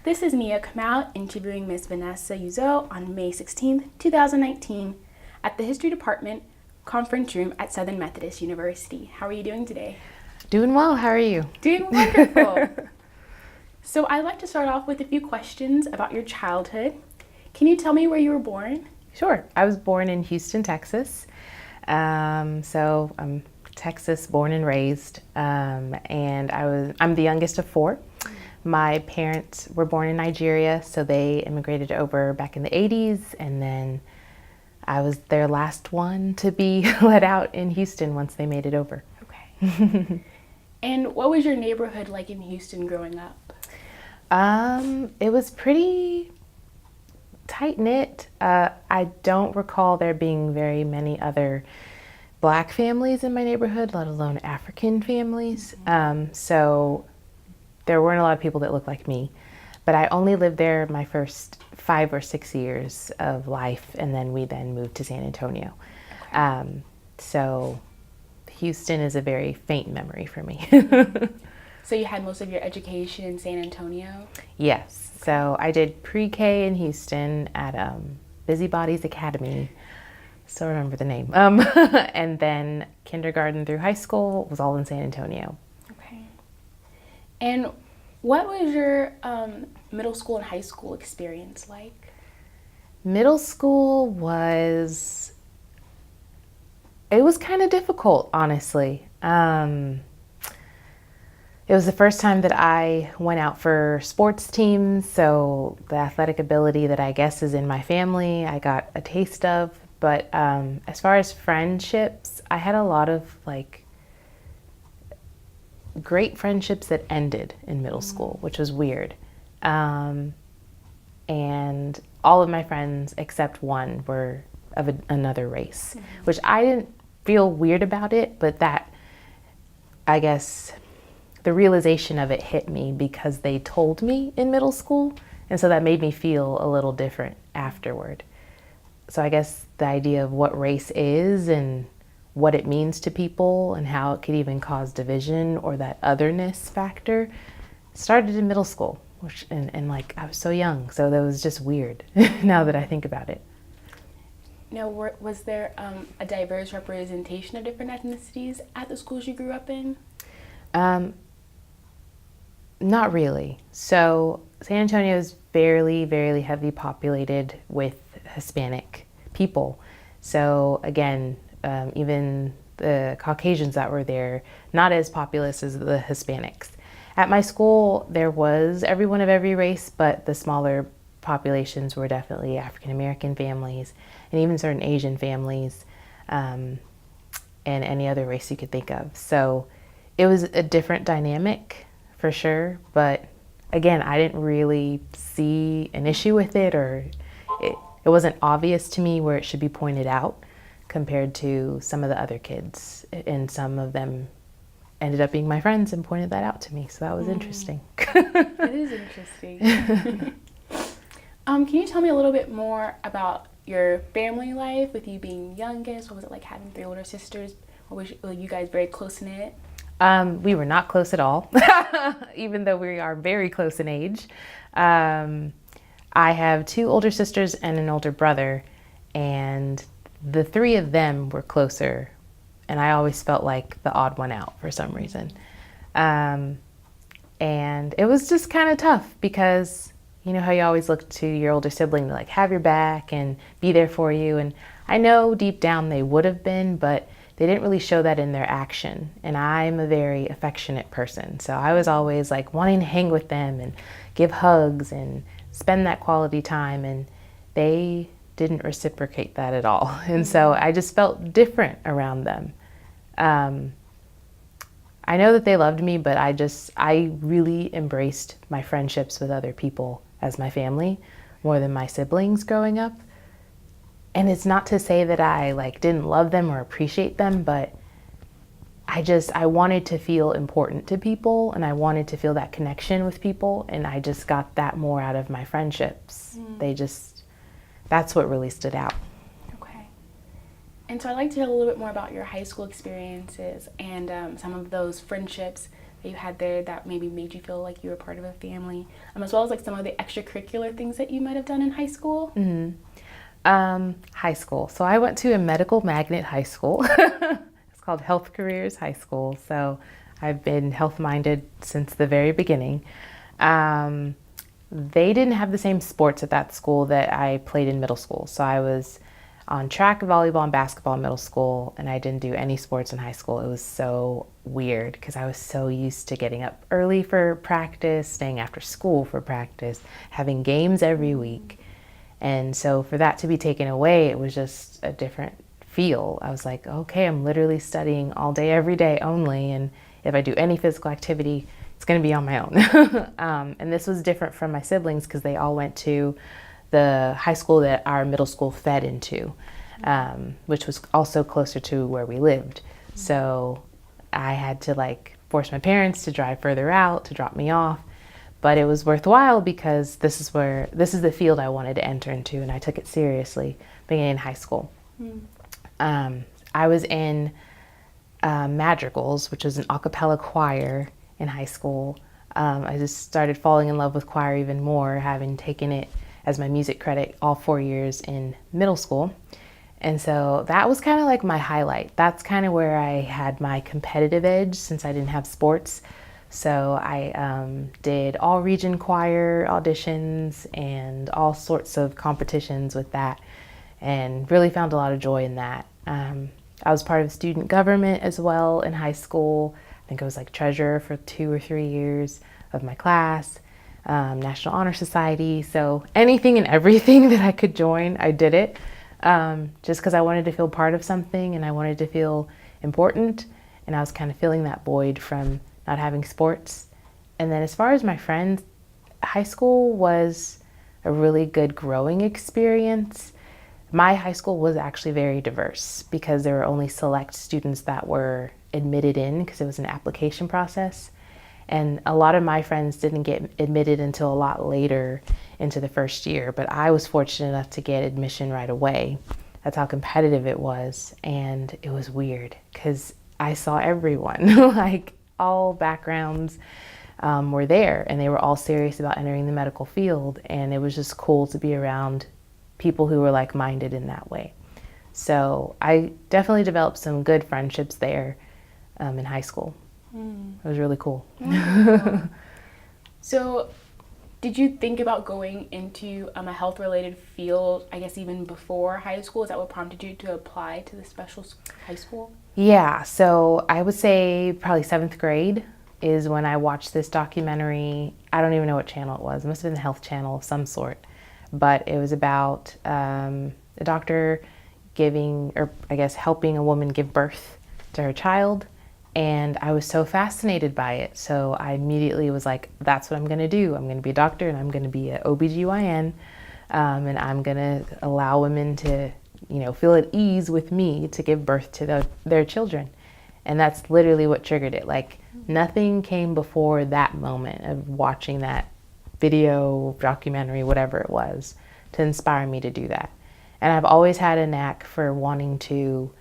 This is Nia Kamau interviewing Ms. Vanessa Uzoh on May 16th, 2019 at the History Department Conference Room at Southern Methodist University. How are you doing today? Doing well. How are you? Doing wonderful. So I'd like to start off with a few questions about your childhood. Can you tell me where you were born? Sure. I was born in Houston, Texas. So I'm Texas born and raised, and I'm the youngest of four. My parents were born in Nigeria, so they immigrated over back in the 80s, and then I was their last one to be let out in Houston once they made it over. Okay. And what was your neighborhood like in Houston growing up? It was pretty tight-knit. I don't recall there being very many other Black families in my neighborhood, let alone African families. So there weren't a lot of people that looked like me. But I only lived there my first 5 or 6 years of life, and then we moved to San Antonio. Okay. So Houston is a very faint memory for me. So you had most of your education in San Antonio? Yes. So I did pre-K in Houston at Busybodies Academy. Still remember the name. And then kindergarten through high school was all in San Antonio. Okay. And what was your middle school and high school experience like? Middle school it was kind of difficult, honestly. It was the first time that I went out for sports teams, so the athletic ability that I guess is in my family, I got a taste of. But as far as friendships, I had a lot of great friendships that ended in middle school, which was weird. And all of my friends except one were of another race, which I didn't feel weird about it, but that, I guess, the realization of it hit me because they told me in middle school, and so that made me feel a little different afterward. So I guess the idea of what race is and what it means to people and how it could even cause division or that otherness factor started in middle school, and I was so young, so that was just weird now that I think about it. Now, was there a diverse representation of different ethnicities at the schools you grew up in? Not really. So San Antonio is very, very heavily populated with Hispanic people. So again, even the Caucasians that were there, not as populous as the Hispanics. At my school, there was everyone of every race, but the smaller populations were definitely African American families and even certain Asian families, and any other race you could think of. So it was a different dynamic for sure, but again, I didn't really see an issue with it, or it wasn't obvious to me where it should be pointed out compared to some of the other kids, and some of them ended up being my friends and pointed that out to me, so that was interesting. It is interesting. Can you tell me a little bit more about your family life with you being youngest? What was it like having 3 older sisters? Were you guys very close-knit? We were not close at all, even though we are very close in age. I have 2 older sisters and an older brother, and the 3 of them were closer, and I always felt like the odd one out for some reason. And it was just kind of tough because you know how you always look to your older sibling to have your back and be there for you, and I know deep down they would have been, but they didn't really show that in their action. And I'm a very affectionate person, so I was always wanting to hang with them and give hugs and spend that quality time, and they didn't reciprocate that at all. And so I just felt different around them. I know that they loved me, but I really embraced my friendships with other people as my family more than my siblings growing up. And it's not to say that I didn't love them or appreciate them, but I wanted to feel important to people, and I wanted to feel that connection with people, and I just got that more out of my friendships. That's what really stood out. Okay. And so I'd like to hear a little bit more about your high school experiences and some of those friendships that you had there that maybe made you feel like you were part of a family, as well as like some of the extracurricular things that you might have done in high school? High school. So I went to a medical magnet high school. It's called Health Careers High School. So I've been health-minded since the very beginning. They didn't have the same sports at that school that I played in middle school. So I was on track, volleyball, and basketball in middle school, and I didn't do any sports in high school. It was so weird because I was so used to getting up early for practice, staying after school for practice, having games every week. And so for that to be taken away, it was just a different feel. I was like, okay, I'm literally studying all day, every day only. And if I do any physical activity, it's going to be on my own. And this was different from my siblings because they all went to the high school that our middle school fed into, which was also closer to where we lived. So I had to like force my parents to drive further out to drop me off. But it was worthwhile because this is the field I wanted to enter into, and I took it seriously beginning in high school. I was in Madrigals, which was an a cappella choir in high school. I just started falling in love with choir even more, having taken it as my music credit all 4 years in middle school. And so that was kind of like my highlight. That's kind of where I had my competitive edge since I didn't have sports. So I did all region choir auditions and all sorts of competitions with that, and really found a lot of joy in that. I was part of student government as well in high school. I think I was like treasurer for 2 or 3 years of my class, National Honor Society. So anything and everything that I could join, I did it, just because I wanted to feel part of something and I wanted to feel important. And I was kind of filling that void from not having sports. And then as far as my friends, high school was a really good growing experience. My high school was actually very diverse because there were only select students that were admitted in because it was an application process. And a lot of my friends didn't get admitted until a lot later into the first year, but I was fortunate enough to get admission right away. That's how competitive it was. And it was weird because I saw everyone, like all backgrounds were there, and they were all serious about entering the medical field. And it was just cool to be around people who were like-minded in that way. So I definitely developed some good friendships there in high school. It was really cool. So did you think about going into a health-related field, I guess even before high school? Is that what prompted you to apply to the special high school? Yeah, so I would say probably 7th grade is when I watched this documentary. I don't even know what channel it was. It must have been the Health Channel of some sort. But it was about a doctor giving, or I guess helping a woman give birth to her child. And I was so fascinated by it. So I immediately was like, that's what I'm going to do. I'm going to be a doctor and I'm going to be an OBGYN. And I'm going to allow women to, feel at ease with me to give birth to their children. And that's literally what triggered it. Like nothing came before that moment of watching that video, documentary, whatever it was, to inspire me to do that. And I've always had a knack for wanting to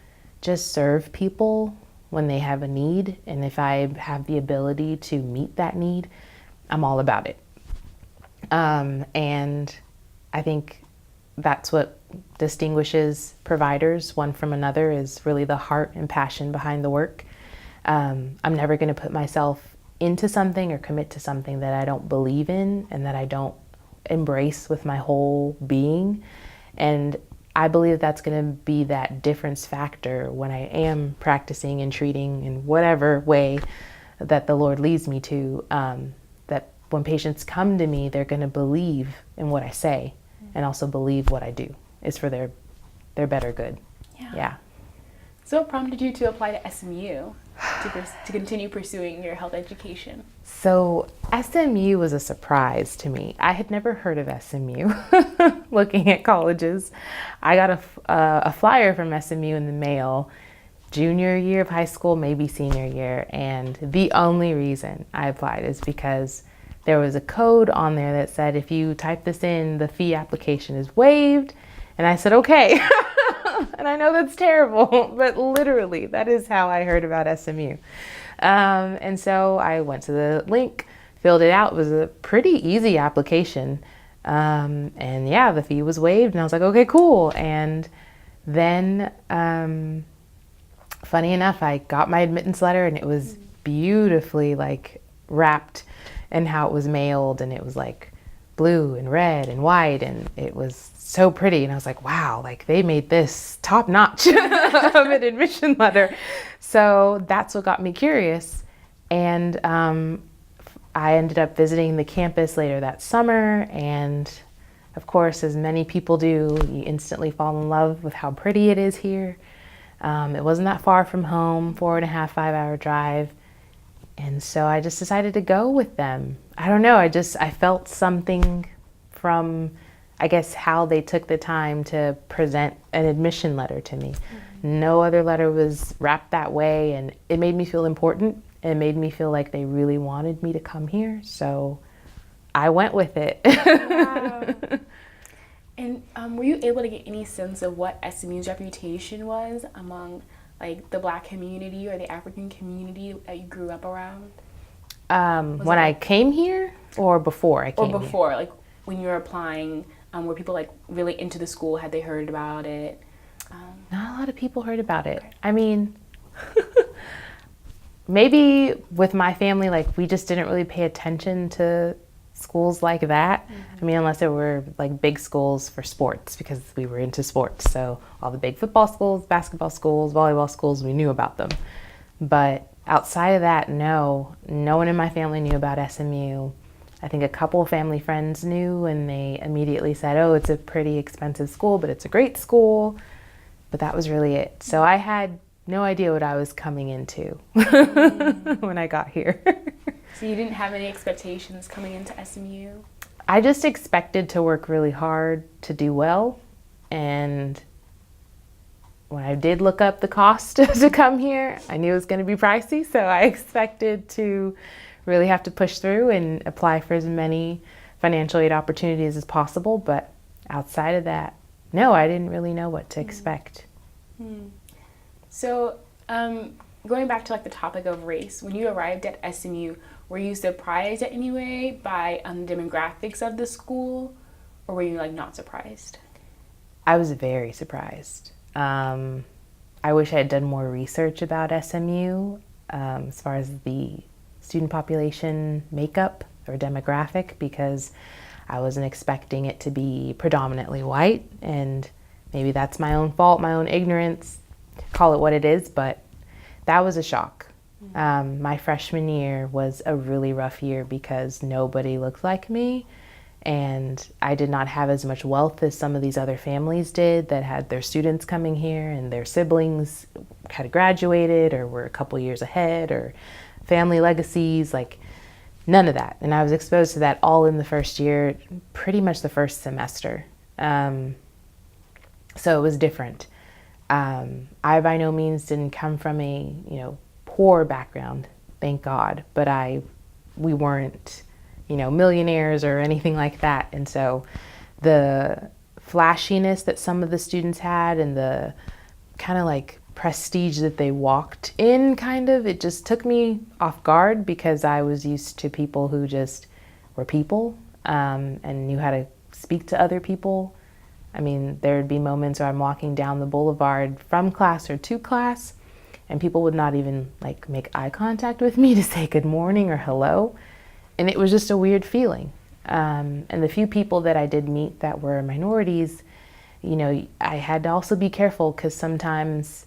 just serve people when they have a need. And if I have the ability to meet that need, I'm all about it. And I think that's what distinguishes providers one from another, is really the heart and passion behind the work. I'm never going to put myself into something or commit to something that I don't believe in and that I don't embrace with my whole being. And I believe that's going to be that difference factor when I am practicing and treating in whatever way that the Lord leads me to, that when patients come to me, they're going to believe in what I say and also believe what I do is for their better good. Yeah. So what prompted you to apply to SMU to continue pursuing your health education? So SMU was a surprise to me. I had never heard of SMU looking at colleges. I got a flyer from SMU in the mail junior year of high school, maybe senior year. And the only reason I applied is because there was a code on there that said, if you type this in, the fee application is waived. And I said, okay. And I know that's terrible, but literally that is how I heard about SMU. And so I went to the link, filled it out. It was a pretty easy application. And yeah, the fee was waived, and I was like, okay, cool. And then, funny enough, I got my admittance letter, and it was beautifully like wrapped in how it was mailed, and it was like blue and red and white, and it was so pretty. And I was like, wow, like they made this top notch of an admission letter. So that's what got me curious. And I ended up visiting the campus later that summer, and of course, as many people do, you instantly fall in love with how pretty it is here. It wasn't that far from home, 4.5, 5-hour drive. And so I just decided to go with them. I don't know, I felt something from, I guess, how they took the time to present an admission letter to me. Mm-hmm. No other letter was wrapped that way, and it made me feel important. It made me feel like they really wanted me to come here, so I went with it. Wow. And were you able to get any sense of what SMU's reputation was among like the Black community or the African community that you grew up around? When I came here, or before I came here? Or before, like when you were applying, were people like really into the school? Had they heard about it? Not a lot of people heard about it. I mean, maybe with my family, like we just didn't really pay attention to schools like that. Mm-hmm. I mean, unless there were like big schools for sports, because we were into sports. So all the big football schools, basketball schools, volleyball schools, we knew about them. But outside of that, no one in my family knew about SMU. I think a couple of family friends knew, and they immediately said, oh, it's a pretty expensive school, but it's a great school. But that was really it. So I had no idea what I was coming into when I got here. So you didn't have any expectations coming into SMU? I just expected to work really hard to do well. And when I did look up the cost to come here, I knew it was going to be pricey. So I expected to really have to push through and apply for as many financial aid opportunities as possible. But outside of that, no, I didn't really know what to expect. So going back to like the topic of race, when you arrived at SMU, were you surprised in any way by the demographics of the school, or were you like not surprised? I was very surprised. I wish I had done more research about SMU as far as the student population makeup or demographic, because I wasn't expecting it to be predominantly white, and maybe that's my own fault, my own ignorance, call it what it is, but that was a shock. My freshman year was a really rough year because nobody looked like me, and I did not have as much wealth as some of these other families did that had their students coming here and their siblings had graduated or were a couple years ahead, or family legacies, like none of that. And I was exposed to that all in the first year, pretty much the first semester. So it was different. I by no means didn't come from a, poor background, thank God, but we weren't, millionaires or anything like that. And so the flashiness that some of the students had and the kind of like prestige that they walked in, it just took me off guard, because I was used to people who just were people and knew how to speak to other people. I mean, there'd be moments where I'm walking down the boulevard from class or to class, and people would not even like make eye contact with me to say good morning or hello. And it was just a weird feeling. And the few people that I did meet that were minorities, I had to also be careful, because sometimes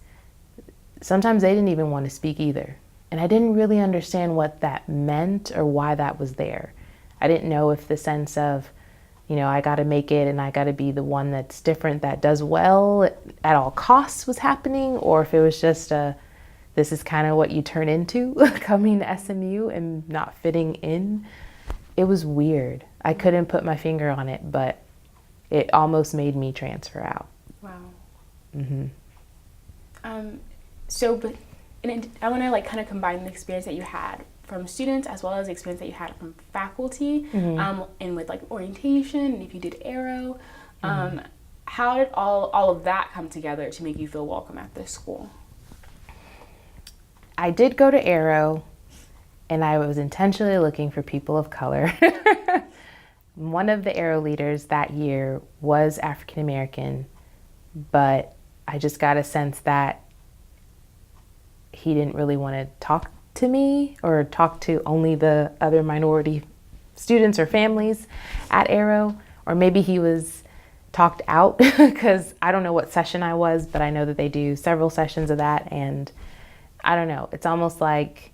they didn't even want to speak either. And I didn't really understand what that meant or why that was there. I didn't know if the sense of, I got to make it and I got to be the one that's different, that does well at all costs was happening, or if it was just this is kind of what you turn into coming to SMU and not fitting in. It was weird. I couldn't put my finger on it, but it almost made me transfer out. Wow. Mm-hmm. I want to kind of combine the experience that you had from students as well as the experience that you had from faculty, and with orientation, and if you did Aero. How did all of that come together to make you feel welcome at this school? I did go to Arrow, and I was intentionally looking for people of color. One of the Arrow leaders that year was African American, but I just got a sense that he didn't really want to talk to me or talk to only the other minority students or families at Arrow, or maybe he was talked out because I don't know what session I was, but I know that they do several sessions of that, and I don't know, it's almost like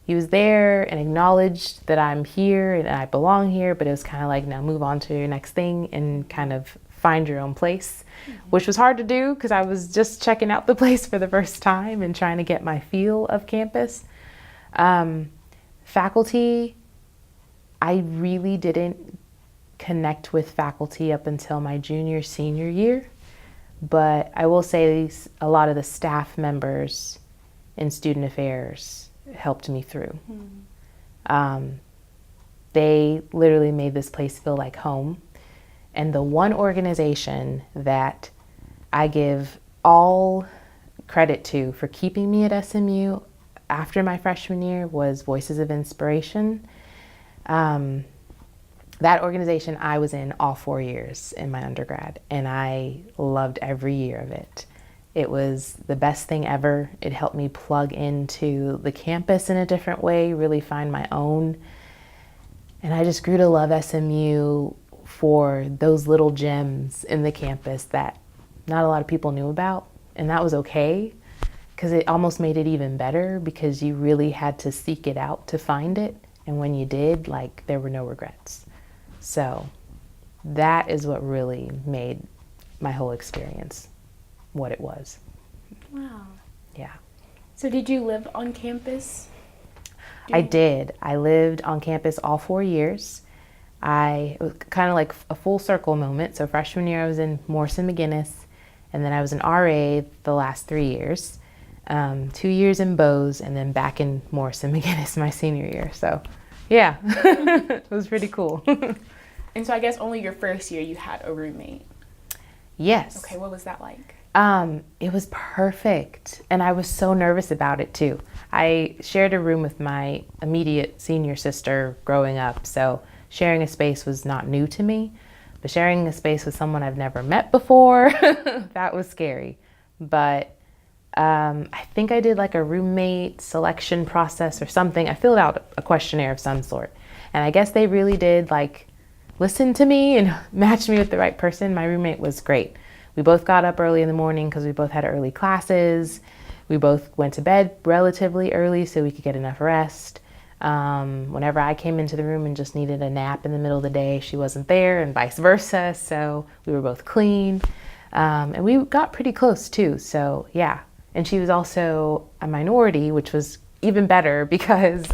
he was there and acknowledged that I'm here and I belong here, but it was kind of like, now move on to your next thing and kind of find your own place, which was hard to do because I was just checking out the place for the first time and trying to get my feel of campus. Faculty, I really didn't connect with faculty up until my junior, senior year, but I will say a lot of the staff members in student affairs helped me through. They literally made this place feel like home. And the one organization that I give all credit to for keeping me at SMU after my freshman year was Voices of Inspiration. That organization I was in all 4 years in my undergrad, and I loved every year of it. It was the best thing ever. It helped me plug into the campus in a different way, really find my own. And I just grew to love SMU for those little gems in the campus that not a lot of people knew about. And that was okay, because it almost made it even better because you really had to seek it out to find it. And when you did, like, there were no regrets. So that is what really made my whole experience what it was. Wow. Yeah. So did you live on campus? I did. I lived on campus all 4 years. It was kind of like a full circle moment. So freshman year I was in Morrison McGinnis, and then I was an RA the last 3 years, 2 years in Bose, and then back in Morrison McGinnis my senior year. So yeah, it was pretty cool. And so I guess only your first year you had a roommate. Yes. Okay, what was that like? It was perfect. And I was so nervous about it too. I shared a room with my immediate senior sister growing up. So sharing a space was not new to me, but sharing a space with someone I've never met before, that was scary. But I think I did like a roommate selection process or something. I filled out a questionnaire of some sort. And I guess they really did like listen to me and match me with the right person. My roommate was great. We both got up early in the morning because we both had early classes. We both went to bed relatively early so we could get enough rest. Whenever I came into the room and just needed a nap in the middle of the day, she wasn't there, and vice versa. So we were both clean. And we got pretty close too. So yeah. And she was also a minority, which was even better because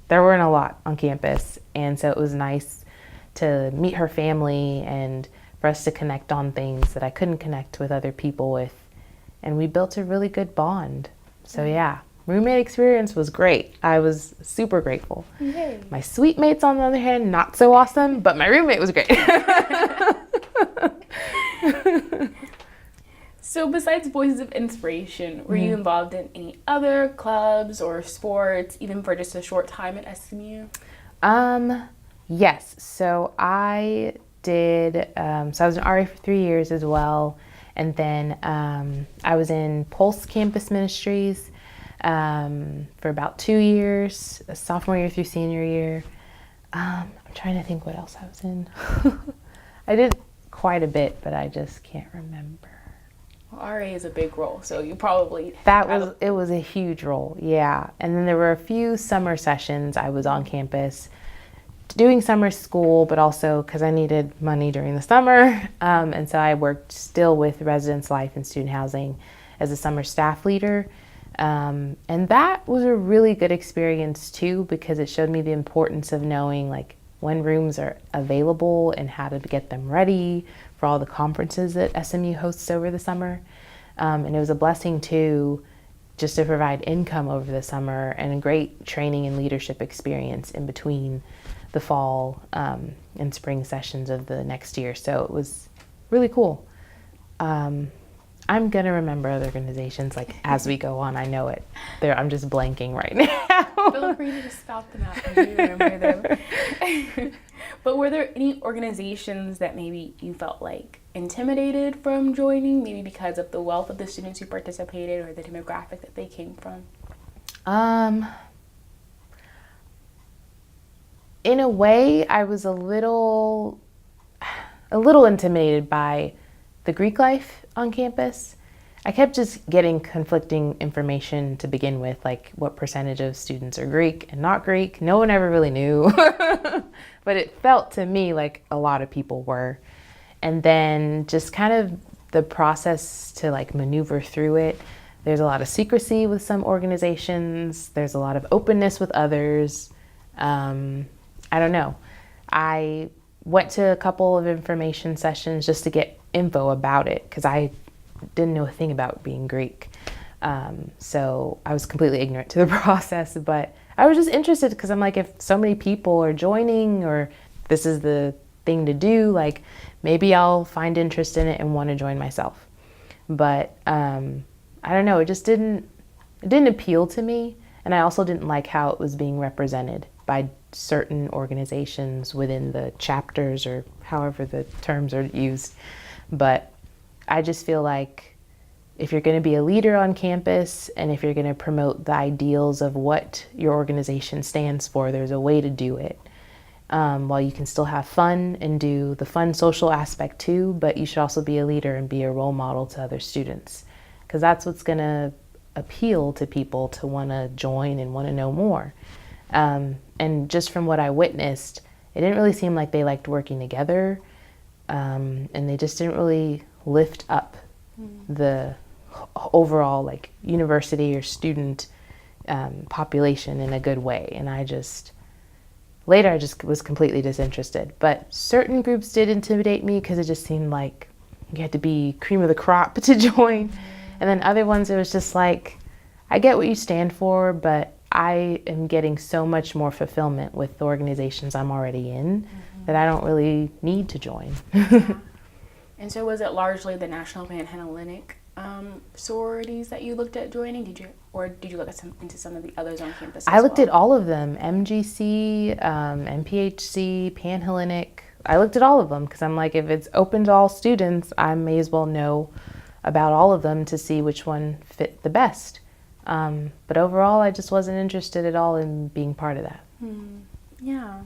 there weren't a lot on campus. And so it was nice to meet her family and for us to connect on things that I couldn't connect with other people with. And we built a really good bond. So yeah, roommate experience was great. I was super grateful. Yay. My suite mates, on the other hand, not so awesome, but my roommate was great. So besides Voices of Inspiration, were you involved in any other clubs or sports, even for just a short time at SMU? Yes. So I did, so I was an RA for 3 years as well. And then I was in Pulse Campus Ministries for about 2 years, sophomore year through senior year. I'm trying to think what else I was in. I did quite a bit, but I just can't remember. Well, RA is a big role, so you probably... It was a huge role, yeah. And then there were a few summer sessions I was on campus doing summer school, but also because I needed money during the summer. And so I worked still with residence life and student housing as a summer staff leader. And that was a really good experience too, because it showed me the importance of knowing like when rooms are available and how to get them ready for all the conferences that SMU hosts over the summer. And it was a blessing too, just to provide income over the summer and a great training and leadership experience in between the fall and spring sessions of the next year. So it was really cool. I'm gonna remember other organizations like as we go on. I know it. I'm just blanking right now. Feel free to just spout them out as you remember them. But were there any organizations that maybe you felt like intimidated from joining, maybe because of the wealth of the students who participated or the demographic that they came from? In a way, I was a little intimidated by the Greek life on campus. I kept just getting conflicting information to begin with, like what percentage of students are Greek and not Greek. No one ever really knew, but it felt to me like a lot of people were. And then just kind of the process to like maneuver through it. There's a lot of secrecy with some organizations. There's a lot of openness with others. I don't know. I went to a couple of information sessions just to get info about it because I didn't know a thing about being Greek. So I was completely ignorant to the process, but I was just interested because I'm like, if so many people are joining or this is the thing to do, like maybe I'll find interest in it and want to join myself. But I don't know, it didn't appeal to me. And I also didn't like how it was being represented by certain organizations within the chapters or however the terms are used. But I just feel like if you're going to be a leader on campus and if you're going to promote the ideals of what your organization stands for, there's a way to do it. While you can still have fun and do the fun social aspect too, but you should also be a leader and be a role model to other students, because that's what's going to appeal to people to want to join and want to know more. And just from what I witnessed, it didn't really seem like they liked working together, and they just didn't really lift up the overall like university or student population in a good way. And later I just was completely disinterested. But certain groups did intimidate me because it just seemed like you had to be cream of the crop to join. And then other ones, it was just like, I get what you stand for, but I am getting so much more fulfillment with the organizations I'm already in that I don't really need to join. Yeah. And so was it largely the National Panhellenic sororities that you looked at joining? Did you look at into some of the others on campus as I looked well? at all of them, MGC, MPHC, Panhellenic. I looked at all of them because I'm like, if it's open to all students, I may as well know about all of them to see which one fit the best. But overall, I just wasn't interested at all in being part of that. Yeah.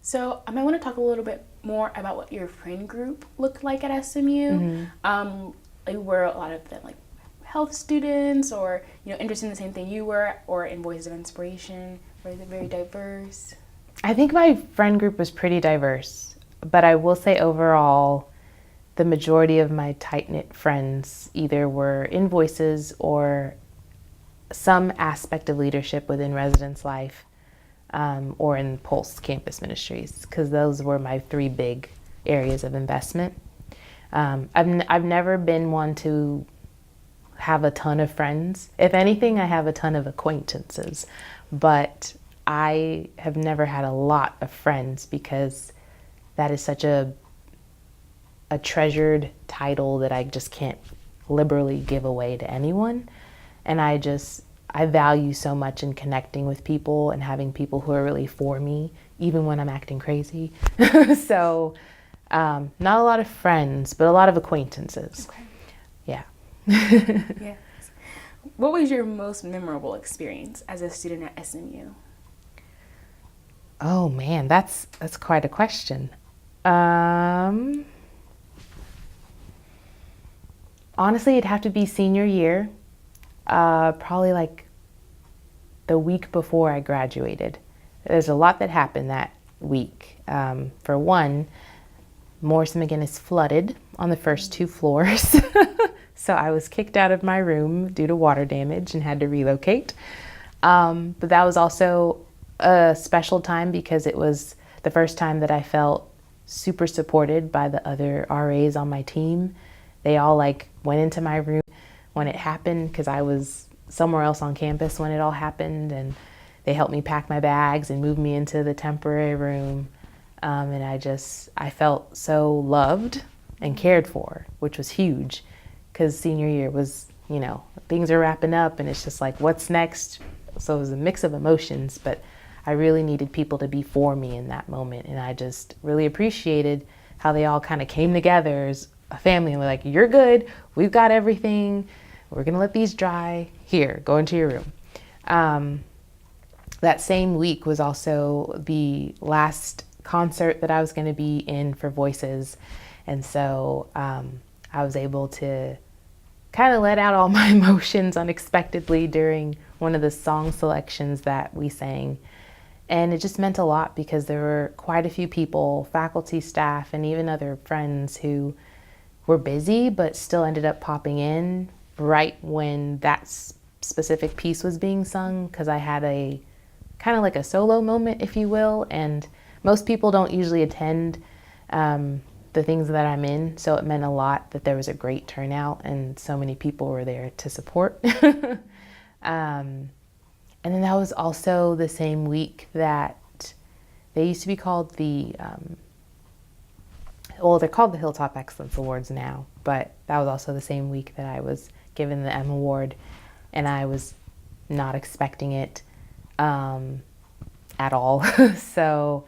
So I might want to talk a little bit more about what your friend group looked like at SMU. Like, were a lot of them like health students, or interested in the same thing you were, or in Voices of Inspiration? Were they very diverse? I think my friend group was pretty diverse, but I will say overall, the majority of my tight-knit friends either were in Voices or some aspect of leadership within residence life, or in Pulse campus ministries, because those were my three big areas of investment. I've never been one to have a ton of friends. If anything, I have a ton of acquaintances, but I have never had a lot of friends because that is such a treasured title that I just can't liberally give away to anyone. And I value so much in connecting with people and having people who are really for me, even when I'm acting crazy. So not a lot of friends, but a lot of acquaintances. Okay. Yeah. Yes. What was your most memorable experience as a student at SMU? Oh man, that's quite a question. Honestly, it'd have to be senior year, probably like the week before I graduated. There's a lot that happened that week. For one, Morrison McGinnis flooded on the first 2 floors. So I was kicked out of my room due to water damage and had to relocate. But that was also a special time because it was the first time that I felt super supported by the other RAs on my team. They all went into my room when it happened because I was somewhere else on campus when it all happened, and they helped me pack my bags and move me into the temporary room. And I felt so loved and cared for, which was huge because senior year was, things are wrapping up and it's just like, what's next? So it was a mix of emotions, but I really needed people to be for me in that moment. And I just really appreciated how they all kind of came together as a family and were like, you're good, we've got everything, we're gonna let these dry, here, go into your room. That same week was also the last concert that I was gonna be in for Voices. And so I was able to kind of let out all my emotions unexpectedly during one of the song selections that we sang. And it just meant a lot because there were quite a few people, faculty, staff, and even other friends who were busy but still ended up popping in right when that specific piece was being sung, because I had a kind of like a solo moment, if you will, and most people don't usually attend the things that I'm in, so it meant a lot that there was a great turnout and so many people were there to support. And then that was also the same week that they used to be called they're called the Hilltop Excellence Awards now, but that was also the same week that I was given the M Award, and I was not expecting it at all. So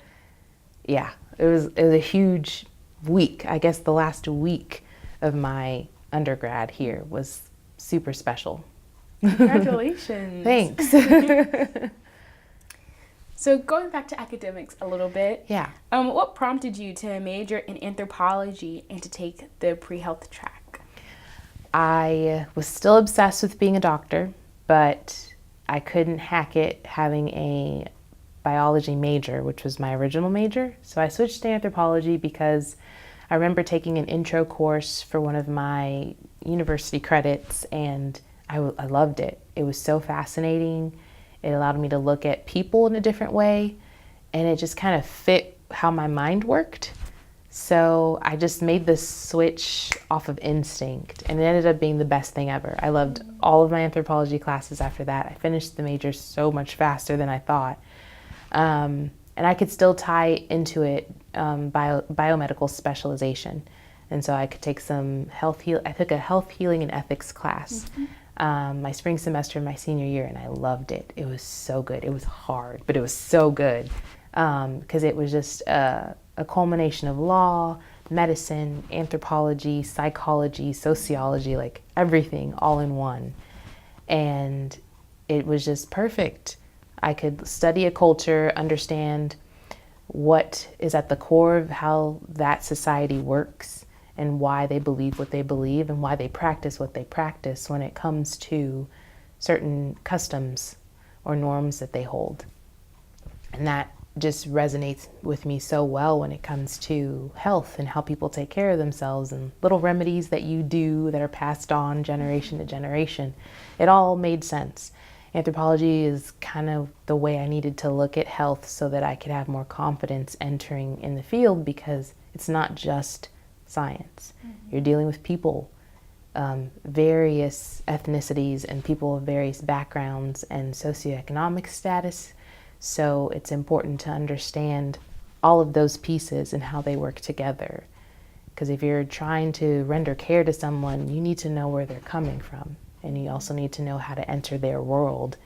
yeah, it was a huge week. I guess the last week of my undergrad here was super special. Congratulations. Thanks. So going back to academics a little bit. Yeah. What prompted you to major in anthropology and to take the pre-health track? I was still obsessed with being a doctor, but I couldn't hack it having a biology major, which was my original major. So I switched to anthropology because I remember taking an intro course for one of my university credits, and I loved it. It was so fascinating. It allowed me to look at people in a different way, and it just kind of fit how my mind worked. So I just made this switch off of instinct, and it ended up being the best thing ever. I loved all of my anthropology classes after that. I finished the major so much faster than I thought. And I could still tie into it biomedical specialization. And so I could take some I took a health healing and ethics class my spring semester of my senior year, and I loved it. It was so good. It was hard, but it was so good because it was just a culmination of law, medicine, anthropology, psychology, sociology, like everything all in one. And it was just perfect. I could study a culture, understand what is at the core of how that society works and why they believe what they believe and why they practice what they practice when it comes to certain customs or norms that they hold. And that just resonates with me so well when it comes to health and how people take care of themselves and little remedies that you do that are passed on generation to generation. It all made sense. Anthropology is kind of the way I needed to look at health so that I could have more confidence entering in the field, because it's not just science. You're dealing with people, various ethnicities and people of various backgrounds and socioeconomic status. So it's important to understand all of those pieces and how they work together. Because if you're trying to render care to someone, you need to know where they're coming from. And you also need to know how to enter their world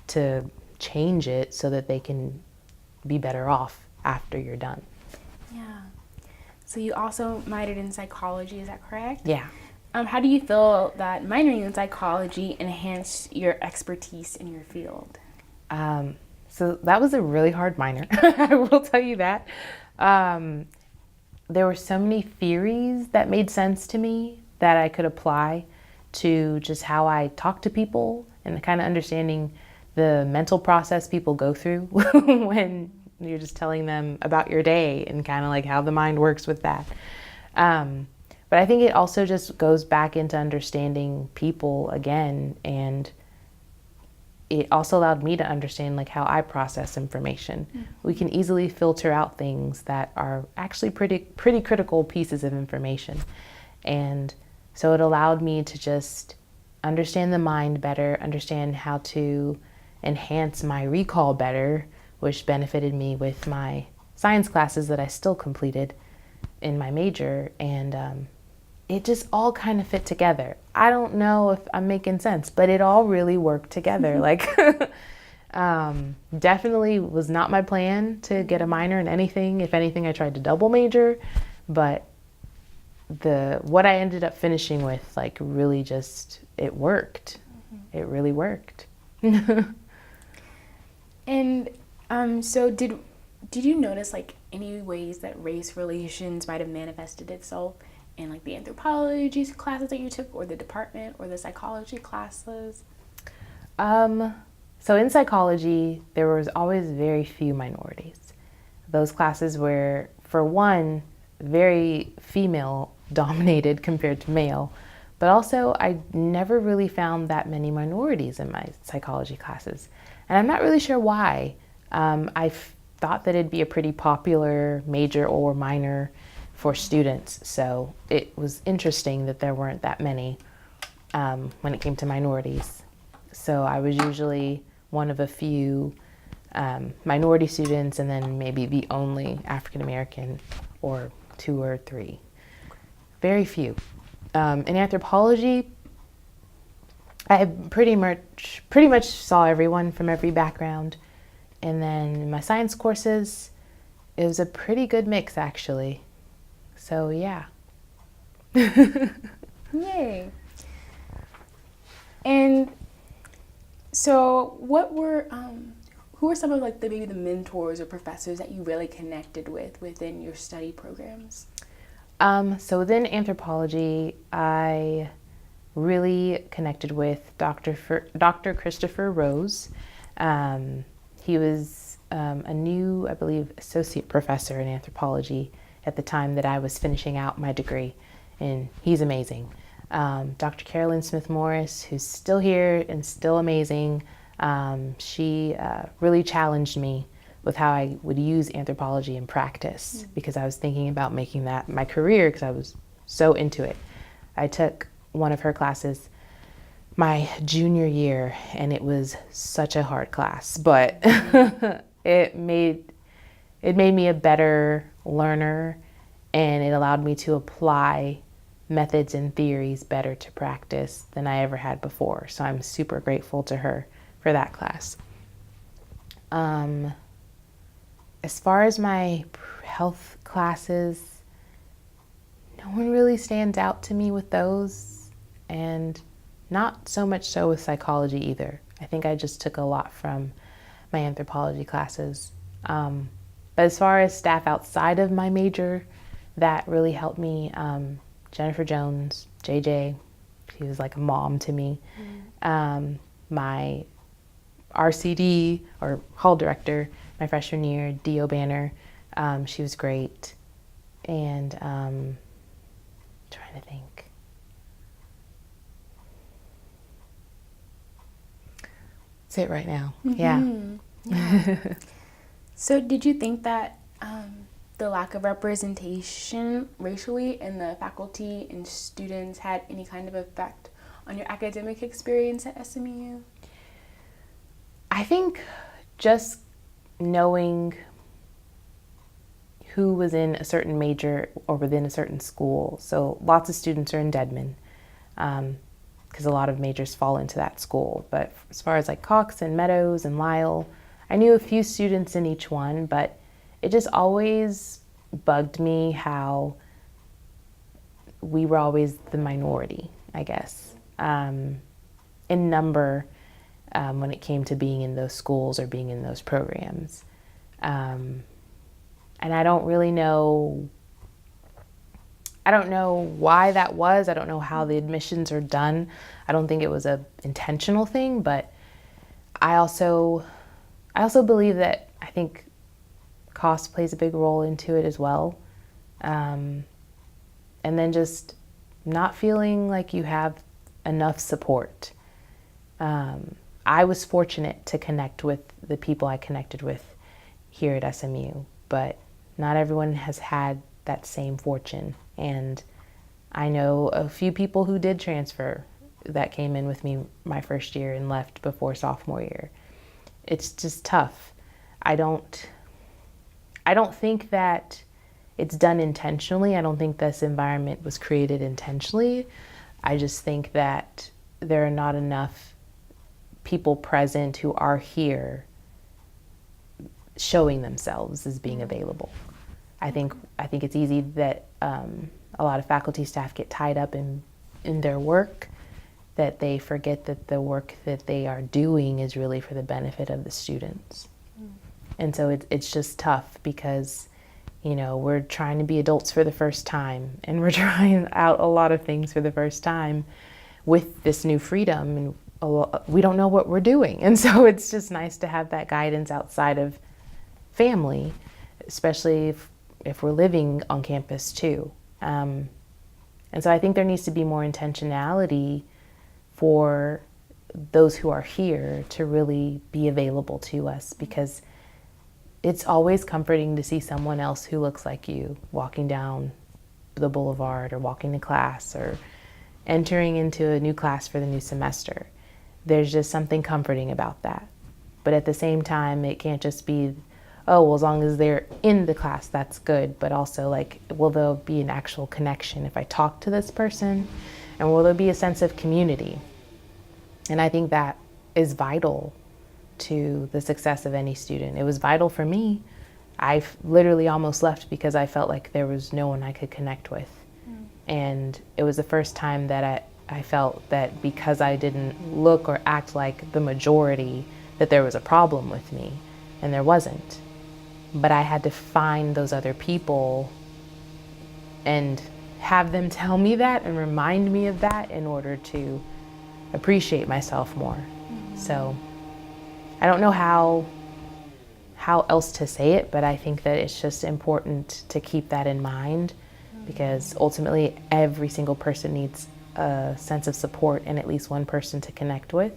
to change it so that they can be better off after you're done. Yeah. So you also minored in psychology, is that correct? Yeah. How do you feel that minoring in psychology enhanced your expertise in your field? So that was a really hard minor, I will tell you that. There were so many theories that made sense to me that I could apply to just how I talk to people and kind of understanding the mental process people go through when you're just telling them about your day and kind of like how the mind works with that. But I think it also just goes back into understanding people again, and it also allowed me to understand like how I process information. We can easily filter out things that are actually pretty critical pieces of information. And so it allowed me to just understand the mind better, understand how to enhance my recall better, which benefited me with my science classes that I still completed in my major, and it just all kind of fit together. I don't know if I'm making sense, but it all really worked together. Like, definitely was not my plan to get a minor in anything. If anything, I tried to double major, but what I ended up finishing with, like, really just, it worked. It really worked. And so did you notice, like, any ways that race relations might have manifested itself in, like, the anthropology classes that you took, or the department, or the psychology classes? So in psychology, there was always very few minorities. Those classes were, for one, very female dominated compared to male, but also I never really found that many minorities in my psychology classes. And I'm not really sure why. I thought that it'd be a pretty popular major or minor for students, so it was interesting that there weren't that many when it came to minorities. So I was usually one of a few minority students, and then maybe the only African American, or 2 or 3. Very few. In anthropology, I pretty much saw everyone from every background. And then in my science courses, it was a pretty good mix, actually. So yeah. Yay. And so who were some of, like, maybe the mentors or professors that you really connected with within your study programs? So within anthropology, I really connected with Dr. Christopher Rose. He was a new, I believe, associate professor in anthropology at the time that I was finishing out my degree, and he's amazing. Dr. Carolyn Smith-Morris, who's still here and still amazing, she really challenged me with how I would use anthropology in practice, because I was thinking about making that my career because I was so into it. I took one of her classes my junior year, and it was such a hard class, but it made me a better learner, and it allowed me to apply methods and theories better to practice than I ever had before. So I'm super grateful to her for that class. As far as my health classes, no one really stands out to me with those, and not so much so with psychology either. I think I just took a lot from my anthropology classes. But as far as staff outside of my major, that really helped me. Jennifer Jones, JJ, she was like a mom to me. My RCD, or hall director, my freshman year, Dio Banner, she was great. And trying to think. That's it right now. Mm-hmm. Yeah. So did you think that the lack of representation racially in the faculty and students had any kind of effect on your academic experience at SMU? I think just knowing who was in a certain major or within a certain school. So lots of students are in Dedman, because a lot of majors fall into that school. But as far as like Cox and Meadows and Lyle, I knew a few students in each one, but it just always bugged me how we were always the minority, I guess, in number when it came to being in those schools or being in those programs. And I don't really know, I don't know why that was. I don't know how the admissions are done. I don't think it was an intentional thing, but I also believe that I think cost plays a big role into it as well. And then just not feeling like you have enough support. I was fortunate to connect with the people I connected with here at SMU, but not everyone has had that same fortune. And I know a few people who did transfer that came in with me my first year and left before sophomore year. It's just tough. I don't think that it's done intentionally. I don't think this environment was created intentionally. I just think that there are not enough people present who are here showing themselves as being available. I think it's easy that a lot of faculty staff get tied up in their work, that they forget that the work that they are doing is really for the benefit of the students. And so it's just tough because, you know, we're trying to be adults for the first time, and we're trying out a lot of things for the first time with this new freedom, and we don't know what we're doing. And so it's just nice to have that guidance outside of family, especially if we're living on campus too. And so I think there needs to be more intentionality for those who are here to really be available to us, because it's always comforting to see someone else who looks like you walking down the boulevard or walking to class or entering into a new class for the new semester. There's just something comforting about that. But at the same time, it can't just be, oh, well, as long as they're in the class, that's good. But also, like, will there be an actual connection if I talk to this person? And will there be a sense of community? And I think that is vital to the success of any student. It was vital for me. I literally almost left because I felt like there was no one I could connect with. And it was the first time that I felt that because I didn't look or act like the majority, that there was a problem with me, and there wasn't. But I had to find those other people and have them tell me that and remind me of that in order to appreciate myself more. So I don't know how else to say it, but I think that it's just important to keep that in mind, because ultimately every single person needs a sense of support and at least one person to connect with,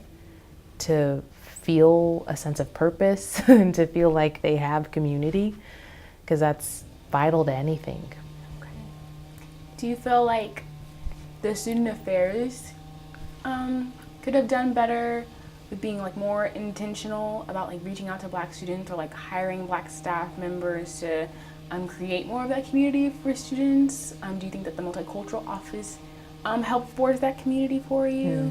to feel a sense of purpose and to feel like they have community, because that's vital to anything. Okay. Do you feel like the student affairs could have done better with being like more intentional about like reaching out to Black students, or like hiring Black staff members to create more of that community for students? Do you think that the multicultural office helped forge that community for you?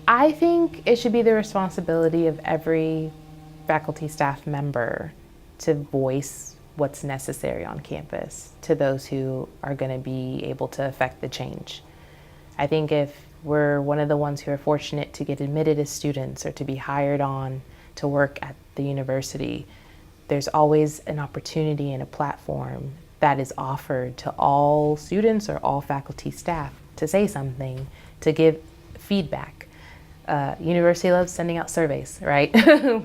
I think it should be the responsibility of every faculty staff member to voice what's necessary on campus to those who are going to be able to affect the change. I think if we're one of the ones who are fortunate to get admitted as students or to be hired on to work at the university, there's always an opportunity and a platform that is offered to all students or all faculty staff to say something, to give feedback. University loves sending out surveys, right?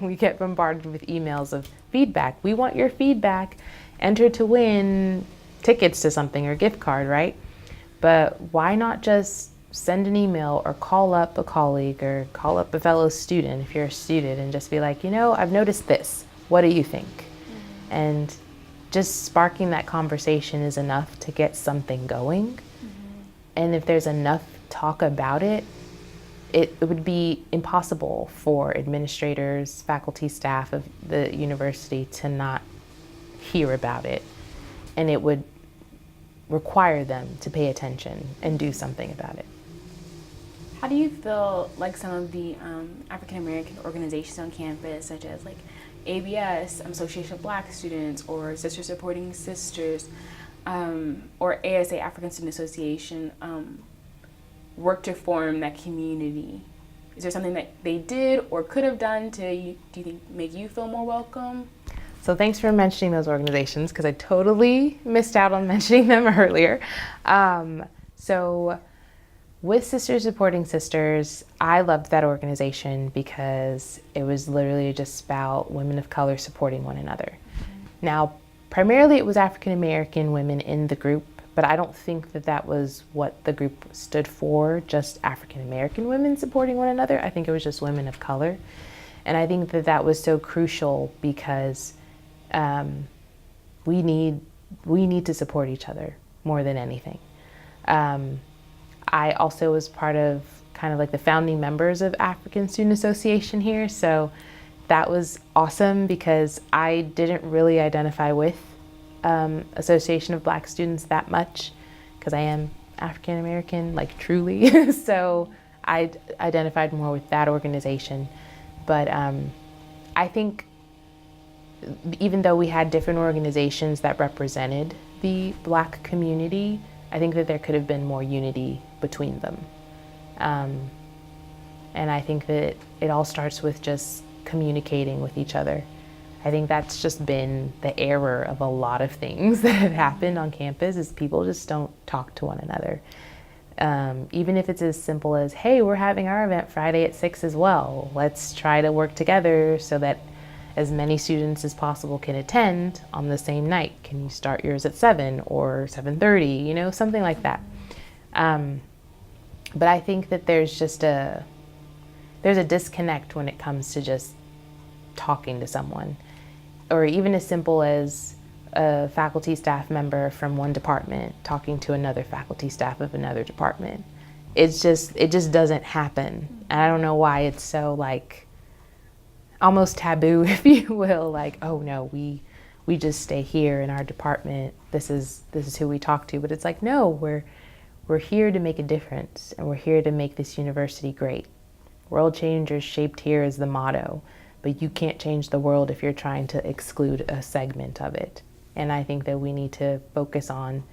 We get bombarded with emails of feedback. We want your feedback. Enter to win tickets to something or gift card, right? But why not just send an email or call up a colleague or call up a fellow student if you're a student and just be like, you know, I've noticed this. What do you think? And just sparking that conversation is enough to get something going. And if there's enough talk about it, it would be impossible for administrators, faculty, staff of the university to not hear about it. And it would require them to pay attention and do something about it. How do you feel like some of the African American organizations on campus, such as like ABS, Association of Black Students, or Sisters Supporting Sisters, or ASA, African Student Association, work to form that community? Is there something that they did or could have done to, do you think, make you feel more welcome? So thanks for mentioning those organizations, because I totally missed out on mentioning them earlier. So with Sisters Supporting Sisters, I loved that organization because it was literally just about women of color supporting one another. Now, primarily it was African American women in the group, but I don't think that that was what the group stood for, just African American women supporting one another. I think it was just women of color. And I think that that was so crucial because we need to support each other more than anything. I also was part of kind of like the founding members of African Student Association here. So that was awesome because I didn't really identify with Association of Black Students that much because I am African American, like truly. So I identified more with that organization. But I think even though we had different organizations that represented the Black community, I think that there could have been more unity between them. And I think that it all starts with just communicating with each other. I think that's just been the error of a lot of things that have happened on campus is people just don't talk to one another. Even if it's as simple as, hey, we're having our event Friday at 6 as well. Let's try to work together so that as many students as possible can attend on the same night. Can you start yours at 7 or 7:30, you know, something like that. But I think that there's a disconnect when it comes to just talking to someone, or even as simple as a faculty staff member from one department talking to another faculty staff of another department. It just doesn't happen. And I don't know why it's so like almost taboo, if you will, like, oh no, we just stay here in our department. This is who we talk to. But it's like, no, we're here to make a difference, and we're here to make this university great. World changers shaped here is the motto, but you can't change the world if you're trying to exclude a segment of it. And I think that we need to focus on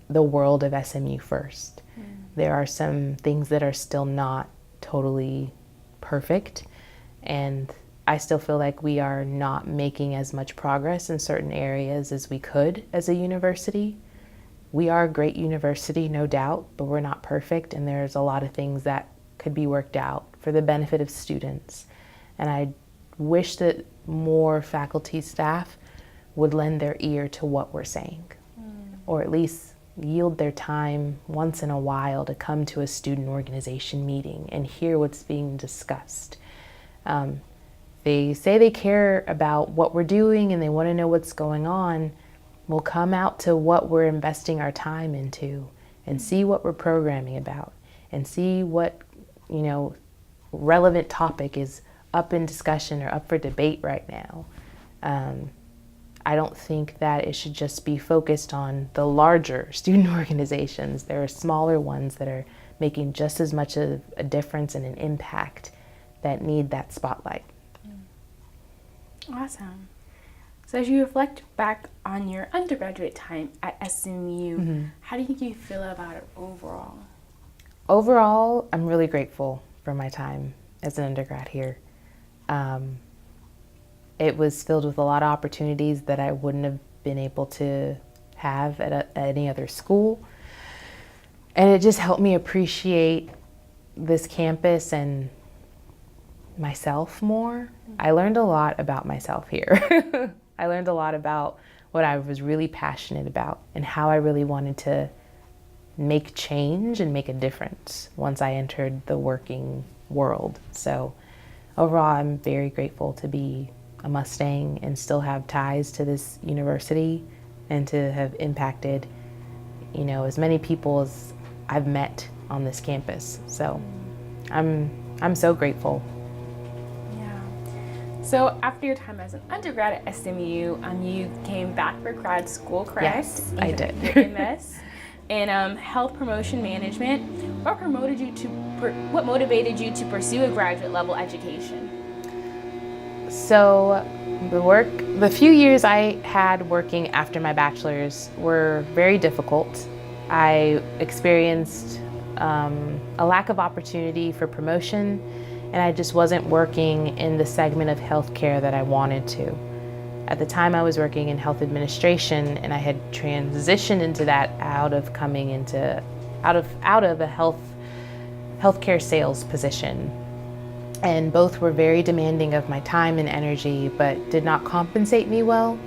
the world of SMU first. There are some things that are still not totally perfect, and I still feel like we are not making as much progress in certain areas as we could as a university. We are a great university, no doubt, but we're not perfect, and there's a lot of things that could be worked out for the benefit of students. And I wish that more faculty staff would lend their ear to what we're saying, or at least yield their time once in a while to come to a student organization meeting and hear what's being discussed. They say they care about what we're doing and they want to know what's going on. We'll come out to what we're investing our time into and see what we're programming about and see what, you know, relevant topic is up in discussion or up for debate right now. I don't think that it should just be focused on the larger student organizations. There are smaller ones that are making just as much of a difference and an impact that need that spotlight. Awesome. So as you reflect back on your undergraduate time at SMU, how do you think you feel about it overall? Overall, I'm really grateful for my time as an undergrad here. It was filled with a lot of opportunities that I wouldn't have been able to have at any other school. And it just helped me appreciate this campus and myself more. I learned a lot about myself here. I learned a lot about what I was really passionate about and how I really wanted to make change and make a difference once I entered the working world. So overall, I'm very grateful to be a Mustang and still have ties to this university and to have impacted, you know, as many people as I've met on this campus. So I'm so grateful. Yeah. So after your time as an undergrad at SMU, you came back for grad school, correct? Yes, I did. Your MS in health promotion management. What motivated you to pursue a graduate level education? So the few years I had working after my bachelor's were very difficult. I experienced a lack of opportunity for promotion, and I just wasn't working in the segment of healthcare that I wanted to. At the time I was working in health administration, and I had transitioned into that out of a healthcare sales position. And both were very demanding of my time and energy, but did not compensate me well.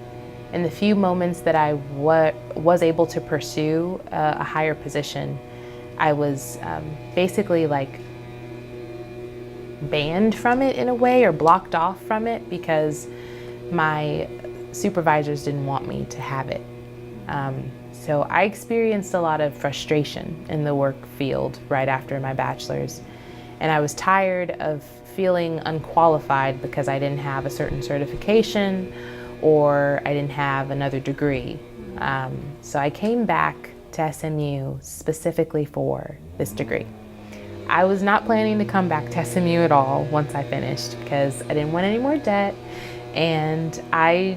In the few moments that I was able to pursue a higher position, I was basically like banned from it in a way, or blocked off from it, because my supervisors didn't want me to have it. So I experienced a lot of frustration in the work field right after my bachelor's. And I was tired of feeling unqualified because I didn't have a certain certification or I didn't have another degree. So I came back to SMU specifically for this degree. I was not planning to come back to SMU at all once I finished because I didn't want any more debt, and I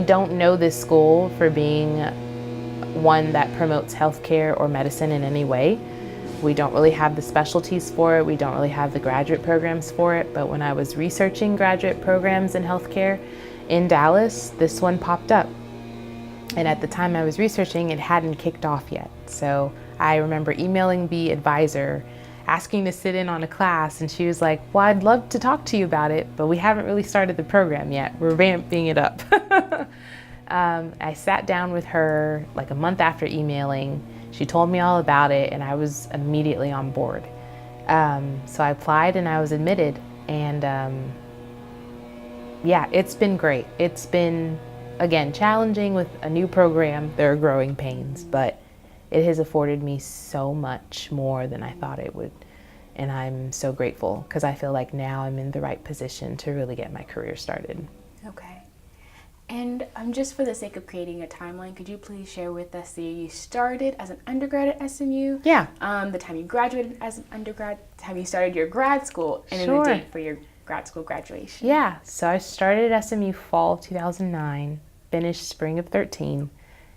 don't know this school for being one that promotes healthcare or medicine in any way. We don't really have the specialties for it. We don't really have the graduate programs for it. But when I was researching graduate programs in healthcare in Dallas, this one popped up. And at the time I was researching, it hadn't kicked off yet. So I remember emailing the advisor, asking to sit in on a class, and she was like, well, I'd love to talk to you about it, but we haven't really started the program yet. We're ramping it up. I sat down with her like a month after emailing. She told me all about it, and I was immediately on board. So I applied and I was admitted, and yeah, it's been great. It's been, again, challenging with a new program. There are growing pains, but it has afforded me so much more than I thought it would. And I'm so grateful because I feel like now I'm in the right position to really get my career started. Okay. And just for the sake of creating a timeline, could you please share with us the year you started as an undergrad at SMU? Yeah. The time you graduated as an undergrad, the time you started your grad school, and Sure. then the date for your grad school graduation. Yeah. So I started at SMU fall of 2009, finished spring of 13.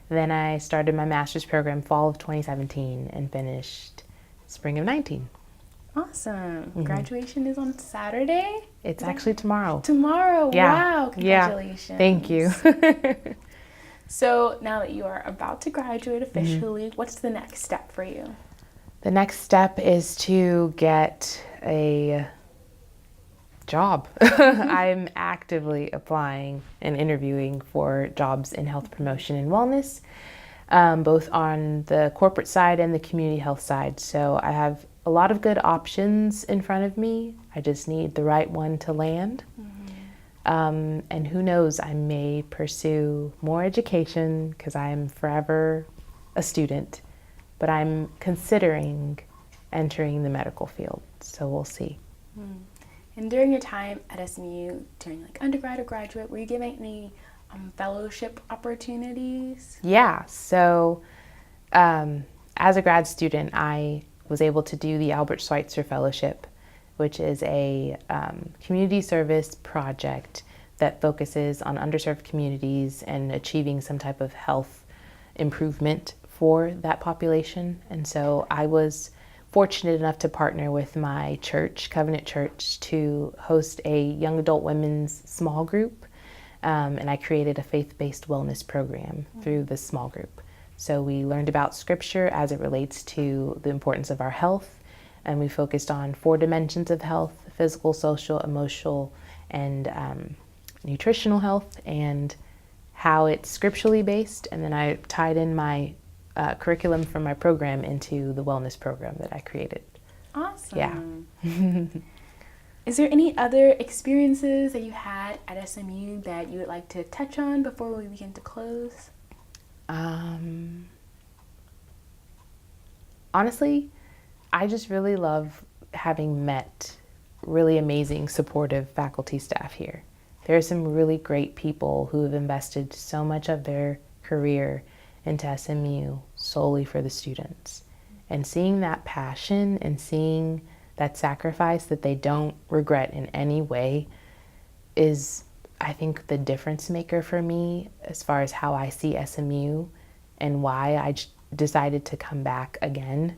Then I started my master's program fall of 2017 and finished spring of 19. Awesome. Mm-hmm. Graduation is on Saturday? It's actually tomorrow. Tomorrow. Yeah. Wow. Congratulations. Yeah. Thank you. So now that you are about to graduate officially, what's the next step for you? The next step is to get a job. I'm actively applying and interviewing for jobs in health promotion and wellness, both on the corporate side and the community health side. So I have a lot of good options in front of me. I just need the right one to land. And who knows, I may pursue more education because I'm forever a student, but I'm considering entering the medical field. So we'll see. And during your time at SMU, during like undergrad or graduate, were you given any fellowship opportunities? Yeah, so as a grad student, I was able to do the Albert Schweitzer Fellowship, which is a community service project that focuses on underserved communities and achieving some type of health improvement for that population. And so I was fortunate enough to partner with my church, Covenant Church, to host a young adult women's small group. And I created a faith-based wellness program through this small group. So we learned about scripture as it relates to the importance of our health. And we focused on 4 dimensions of health: physical, social, emotional, and nutritional health, and how it's scripturally based. And then I tied in my curriculum from my program into the wellness program that I created. Awesome. Yeah. Is there any other experiences that you had at SMU that you would like to touch on before we begin to close? Honestly, I just really love having met really amazing, supportive faculty staff here. There are some really great people who have invested so much of their career into SMU solely for the students. And seeing that passion and seeing that sacrifice that they don't regret in any way is, I think, the difference maker for me as far as how I see SMU and why I decided to come back again.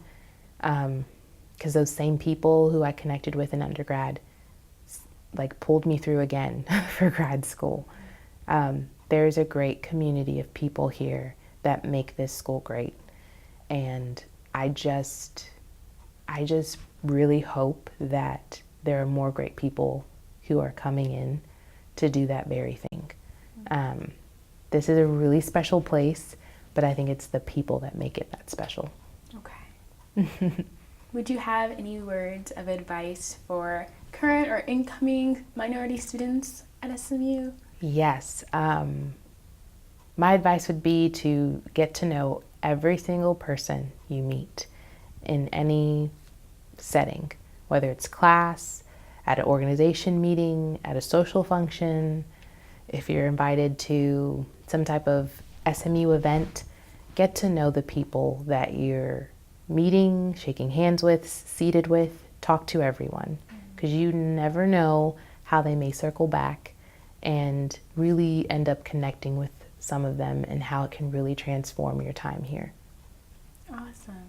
Because those same people who I connected with in undergrad like pulled me through again for grad school. There's a great community of people here that make this school great. And I just really hope that there are more great people who are coming in to do that very thing. This is a really special place, but I think it's the people that make it that special. Okay. Would you have any words of advice for current or incoming minority students at SMU? Yes. My advice would be to get to know every single person you meet in any setting, whether it's class, at an organization meeting, at a social function, if you're invited to some type of SMU event, get to know the people that you're meeting, shaking hands with, seated with, talk to everyone, because you never know how they may circle back and really end up connecting with some of them and how it can really transform your time here. Awesome.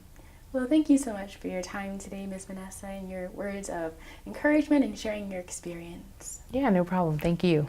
Well, thank you so much for your time today, Ms. Vanessa, and your words of encouragement and sharing your experience. Yeah, no problem. Thank you.